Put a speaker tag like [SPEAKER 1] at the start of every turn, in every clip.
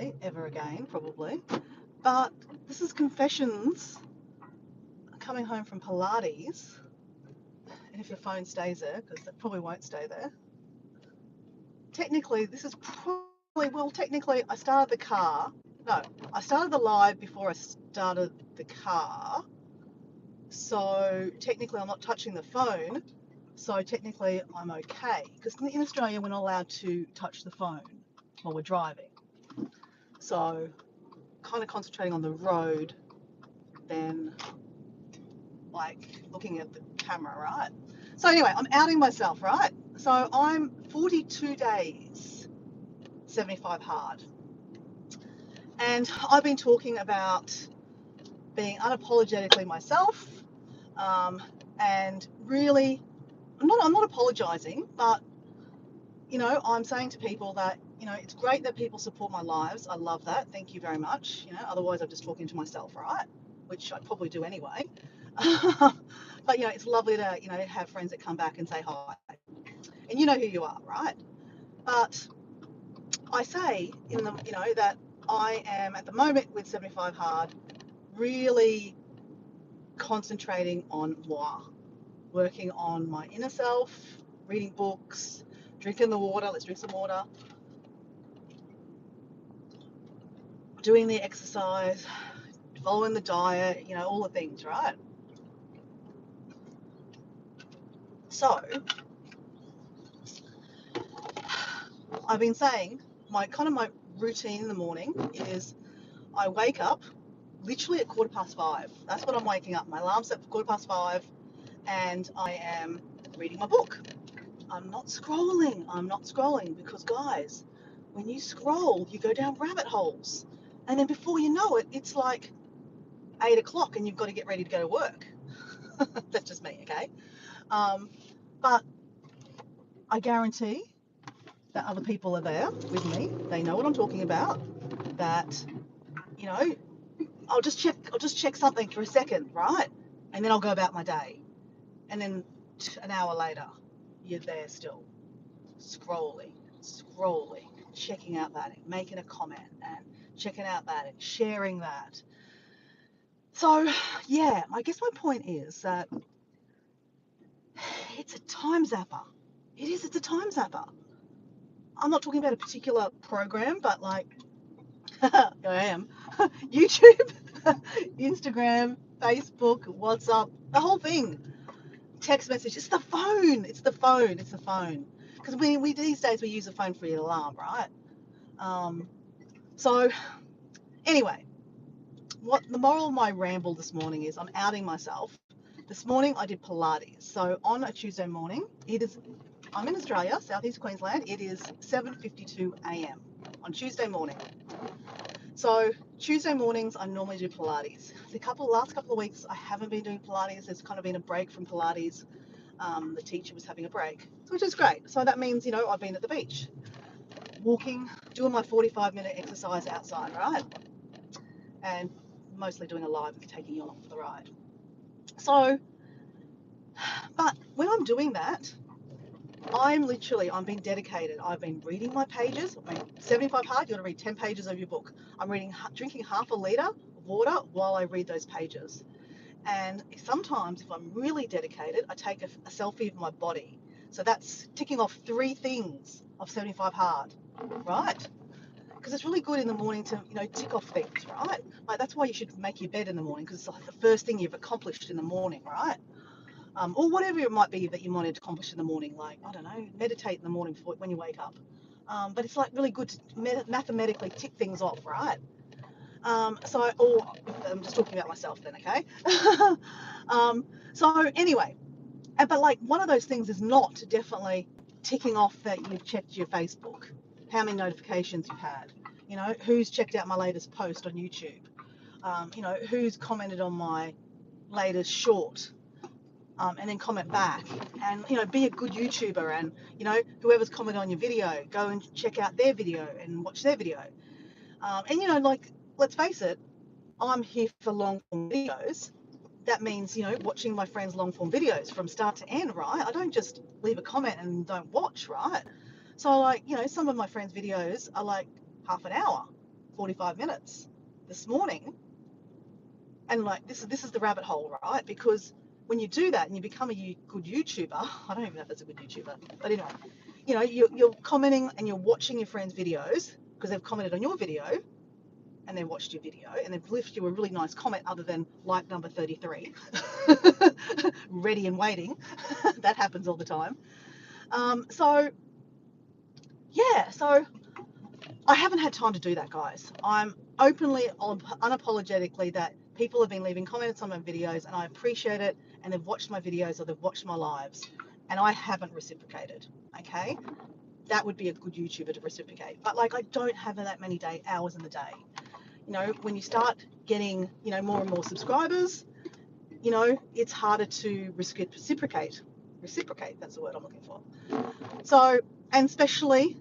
[SPEAKER 1] actually, ever again, probably. But this is confessions coming home from Pilates. And if your phone stays there, because it probably won't stay there. Technically, this is probably, well, technically, I started the car. No, I started the live before I started the car. So technically, I'm not touching the phone. So technically, I'm okay. Because in Australia, we're not allowed to touch the phone while we're driving. So kind of concentrating on the road than like looking at the camera, right? So anyway, I'm outing myself, right? So I'm 42 days, 75 hard. And I've been talking about being unapologetically myself, and really, I'm not apologizing, but I'm saying to people that it's great that people support my lives. I love that. Thank you very much. Otherwise I'm just talking to myself, right? Which I'd probably do anyway. But it's lovely to have friends that come back and say hi, and you know who you are, right? But I say that I am at the moment with 75 hard really concentrating on moi, working on my inner self, reading books, drinking the water. Let's drink some water. Doing the exercise, following the diet, all the things, right? So I've been saying my routine in the morning is I wake up literally at 5:15. That's when I'm waking up. My alarm's set for 5:15, and I am reading my book. I'm not scrolling because, guys, when you scroll, you go down rabbit holes, and then before you know it, it's like 8 o'clock, and you've got to get ready to go to work. That's just me, okay? But I guarantee that other people are there with me. They know what I'm talking about. That I'll just check something for a second, right? And then I'll go about my day. And then an hour later, you're there still, scrolling, checking out that, making a comment, and checking out that, and sharing that. So, yeah, I guess my point is that it's a time zapper. It's a time zapper. I'm not talking about a particular program, but like, I am. YouTube, Instagram, Facebook, WhatsApp, the whole thing. Text message. It's the phone. Because we these days we use the phone for your alarm, right? So anyway, what the moral of my ramble this morning is, I'm outing myself. This morning I did Pilates. So on a Tuesday morning, I'm in Australia, southeast Queensland. It is 7:52 a.m. on Tuesday morning. So Tuesday mornings I normally do Pilates. The last couple of weeks I haven't been doing Pilates. There's kind of been a break from Pilates. The teacher was having a break, which is great. So that means I've been at the beach, walking, doing my 45-minute exercise outside, right? And mostly doing a live and taking you along for the ride. So, but when I'm doing that, I'm being dedicated. I've been reading my pages. 75 hard, you got to read 10 pages of your book. I'm drinking half a litre of water while I read those pages. And sometimes, if I'm really dedicated, I take a selfie of my body. So that's ticking off 3 things of 75 hard, right? Because it's really good in the morning to, tick off things, right? Like, that's why you should make your bed in the morning, because it's like the first thing you've accomplished in the morning, right? Or whatever it might be that you wanted to accomplish in the morning, like, I don't know, meditate in the morning when you wake up. But it's like really good to mathematically tick things off, right? I'm just talking about myself then, okay? So anyway, but like, one of those things is not definitely ticking off that you've checked your Facebook, how many notifications you've had, who's checked out my latest post on YouTube, who's commented on my latest short, and then comment back, and be a good YouTuber, and whoever's commented on your video, go and check out their video and watch their video, and like, let's face it, I'm here for long form videos. That means watching my friends' long form videos from start to end, right? I don't just leave a comment and don't watch, right? So like, some of my friends' videos are like half an hour, 45 minutes this morning. And like, this is the rabbit hole, right? Because when you do that and you become a good YouTuber, I don't even know if that's a good YouTuber, but anyway, you know, you're commenting and you're watching your friends' videos because they've commented on your video and they watched your video and they've left you a really nice comment other than like number 33, ready and waiting. That happens all the time. So I haven't had time to do that, guys. I'm openly, unapologetically that people have been leaving comments on my videos and I appreciate it, and they've watched my videos or they've watched my lives, and I haven't reciprocated, okay? That would be a good YouTuber to reciprocate. But like, I don't have that many hours in the day. You know, when you start getting, you know, more and more subscribers, you know, it's harder to reciprocate. Reciprocate, that's the word I'm looking for. So, and especially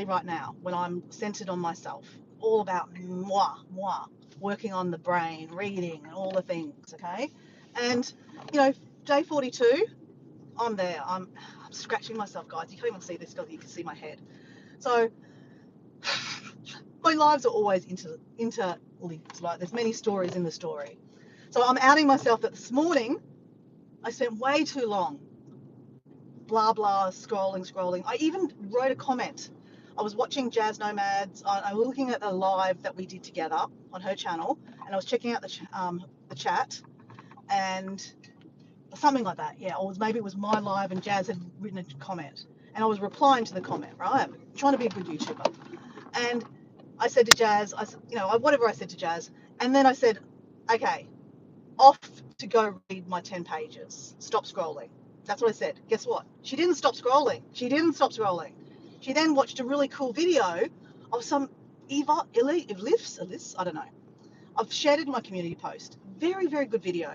[SPEAKER 1] right now when I'm centered on myself, all about moi, working on the brain, reading, and all the things, okay? And, you know, day 42, I'm there. I'm scratching myself, guys. You can't even see this because you can see my head. So, my lives are always interlinked. Like, there's many stories in the story. So I'm outing myself that this morning I spent way too long blah blah scrolling. I even wrote a comment. I was watching Jazz Nomads. I was looking at the live that we did together on her channel, and I was checking out the chat and something like that. Yeah, or maybe it was my live and Jazz had written a comment, and I was replying to the comment. Right, trying to be a good YouTuber, and I said to Jazz, whatever I said to Jazz, and then I said, okay, off to go read my 10 pages. Stop scrolling. That's what I said. Guess what? She didn't stop scrolling. She then watched a really cool video of some Elifs, I don't know. I've shared it in my community post. Very, very good video.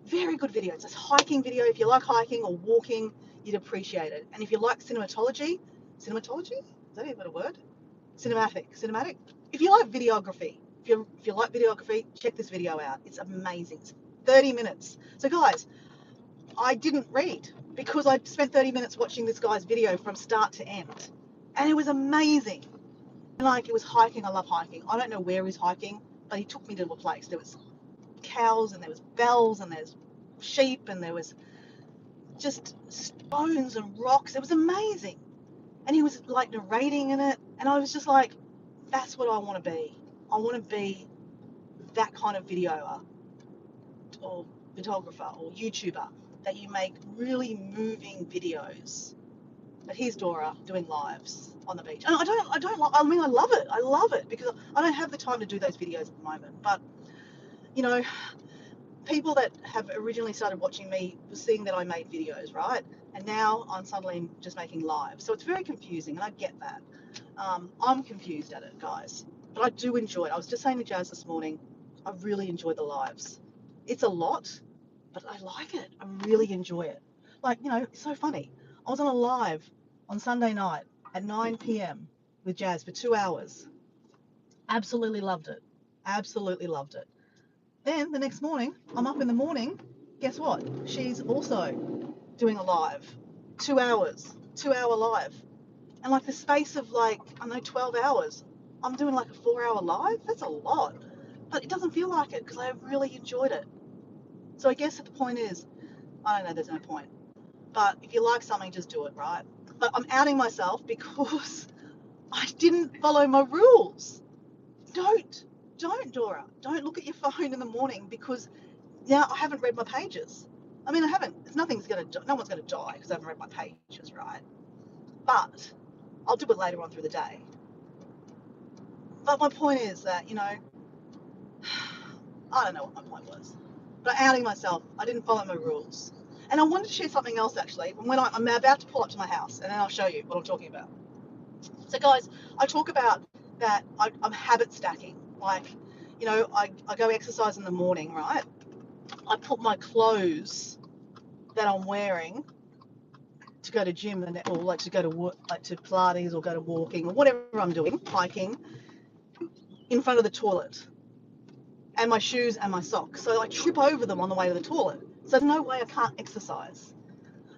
[SPEAKER 1] Very good video. It's a hiking video. If you like hiking or walking, you'd appreciate it. And if you like cinematology? Is that even a word? Cinematic. If you like videography, if you like videography, check this video out. It's amazing. It's 30 minutes. So guys, I didn't read because I spent 30 minutes watching this guy's video from start to end. And it was amazing. And like, it was hiking. I love hiking. I don't know where he's hiking, but he took me to a place. There was cows and there was bells and there's sheep and there was just stones and rocks. It was amazing. And he was like narrating in it. And I was just like, that's what I want to be. I want to be that kind of videoer or photographer or YouTuber, that you make really moving videos. But here's Dora doing lives on the beach. And I love it because I don't have the time to do those videos at the moment. But, you know, people that have originally started watching me were seeing that I made videos, right? And now I'm suddenly just making lives. So it's very confusing, and I get that. I'm confused at it, guys. But I do enjoy it. I was just saying to Jazz this morning, I really enjoy the lives. It's a lot, but I like it. I really enjoy it. Like, you know, it's so funny. I was on a live on Sunday night at 9 p.m. with Jazz for 2 hours. Absolutely loved it. Then the next morning, I'm up in the morning. Guess what? She's also doing a live. 2 hours. 2-hour live. And like the space of 12 hours, I'm doing like a 4-hour live. That's a lot. But it doesn't feel like it because I really enjoyed it. So I guess the point is, I don't know, there's no point. But if you like something, just do it, right? But I'm outing myself because I didn't follow my rules. Don't, Dora. Don't look at your phone in the morning because now I haven't read my pages. I mean, I haven't. No one's going to die because I haven't read my pages, right? But I'll do it later on through the day. But my point is that, you know, I don't know what my point was. But outing myself, I didn't follow my rules. And I wanted to share something else, actually, when I'm about to pull up to my house, and then I'll show you what I'm talking about. So, guys, I talk about that I'm habit stacking. Like, you know, I go exercise in the morning, right? I put my clothes that I'm wearing to go to gym or like to go to work, like to Pilates or go to walking or whatever I'm doing, hiking, in front of the toilet, and my shoes and my socks. So I trip over them on the way to the toilet. So there's no way I can't exercise.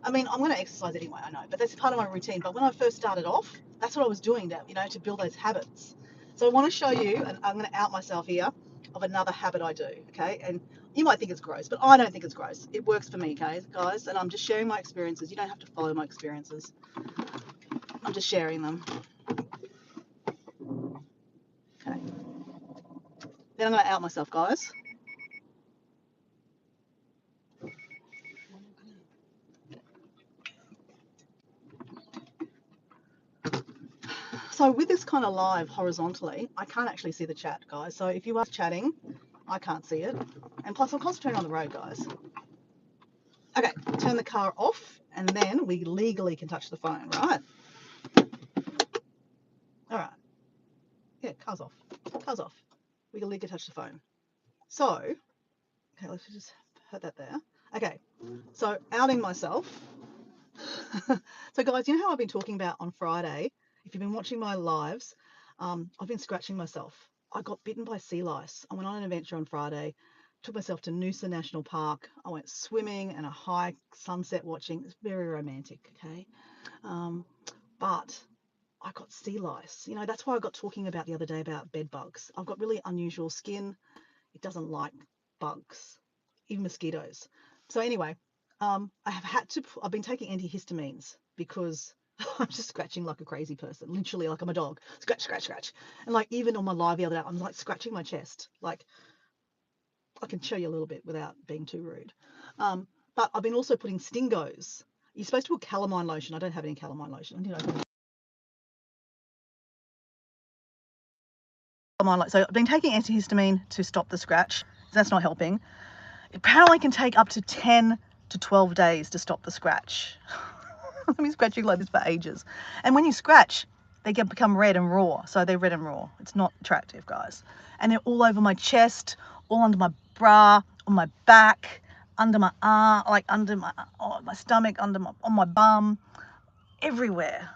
[SPEAKER 1] I mean, I'm going to exercise anyway, I know, but that's part of my routine. But when I first started off, that's what I was doing to build those habits. So I want to show you, and I'm going to out myself here, of another habit I do, okay? And you might think it's gross, but I don't think it's gross. It works for me, okay, guys? And I'm just sharing my experiences. You don't have to follow my experiences. I'm just sharing them. Okay. Then I'm going to out myself, guys. So with this kind of live horizontally, I can't actually see the chat, guys. So if you are chatting, I can't see it. And plus, I'm concentrating on the road, guys. Okay, turn the car off, and then we legally can touch the phone, right? All right. Yeah, car's off. Car's off. We can legally touch the phone. So, okay, let's just put that there. Okay, so outing myself. So guys, you know how I've been talking about on Friday? If you've been watching my lives, I've been scratching myself. I got bitten by sea lice. I went on an adventure on Friday, took myself to Noosa National Park. I went swimming and a hike, sunset watching. It's very romantic, okay? But I got sea lice. You know, that's why I got talking about the other day about bed bugs. I've got really unusual skin. It doesn't like bugs, even mosquitoes. So anyway, I've been taking antihistamines because I'm just scratching like a crazy person, literally like I'm a dog. Scratch, scratch, scratch. And like even on my live the other day, I'm like scratching my chest. Like I can show you a little bit without being too rude. But I've been also putting Stingos. You're supposed to put calamine lotion. I don't have any calamine lotion. I need to open calamine lotion. So I've been taking antihistamine to stop the scratch. That's not helping. It apparently can take up to 10 to 12 days to stop the scratch. I've been scratching like this for ages. And when you scratch, they become red and raw. So they're red and raw. It's not attractive, guys. And they're all over my chest, all under my bra, on my back, under my arm, like under my stomach, on my bum, everywhere.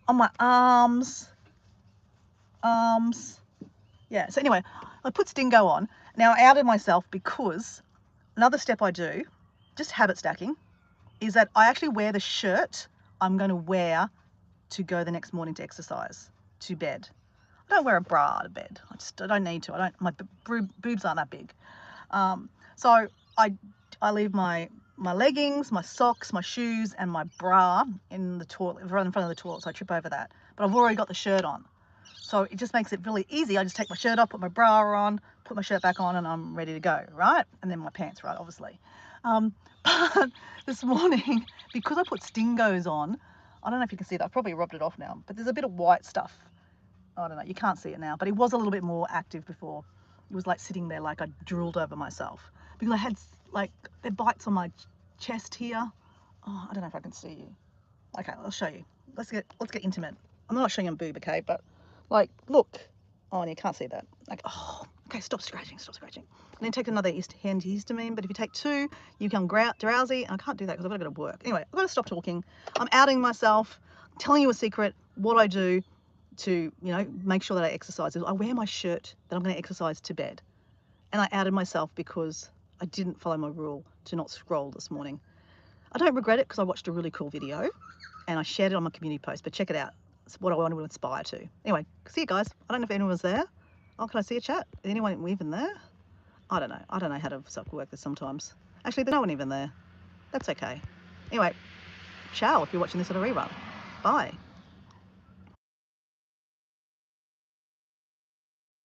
[SPEAKER 1] On my arms. Yeah, so anyway, I put Stingo on. Now I outed myself because another step I do, just habit stacking, is that I actually wear the shirt I'm going to wear to go the next morning to exercise, to bed. I don't wear a bra to bed. I don't need to. My boobs aren't that big. So I leave my leggings, my socks, my shoes, and my bra in the toilet, right in front of the toilet, so I trip over that. But I've already got the shirt on. So it just makes it really easy. I just take my shirt off, put my bra on, put my shirt back on, and I'm ready to go, right? And then my pants, right, obviously. But this morning, because I put Stingos on, I don't know if you can see that. I've probably rubbed it off now, but there's a bit of white stuff. I don't know, you can't see it now, but it was a little bit more active before. It was like sitting there like I drooled over myself. Because I had like, the bites on my chest here. Oh, I don't know if I can see you. Okay, I'll show you. Let's get intimate. I'm not showing you a boob, okay, but like, look. Oh, and you can't see that. Like, oh, okay, stop scratching, stop scratching. And then take another antihistamine, but if you take 2, you become drowsy. And I can't do that because I've got to go to work. Anyway, I've got to stop talking. I'm outing myself, telling you a secret, what I do to, you know, make sure that I exercise. I wear my shirt that I'm going to exercise to bed. And I outed myself because I didn't follow my rule to not scroll this morning. I don't regret it because I watched a really cool video and I shared it on my community post, but check it out. It's what I want to inspire to. Anyway, see you guys. I don't know if anyone was there. Oh, can I see a chat? Is anyone even there? I don't know. I don't know how to work this sometimes. Actually, there's no one even there. That's okay. Anyway, ciao if you're watching this on a rerun. Bye.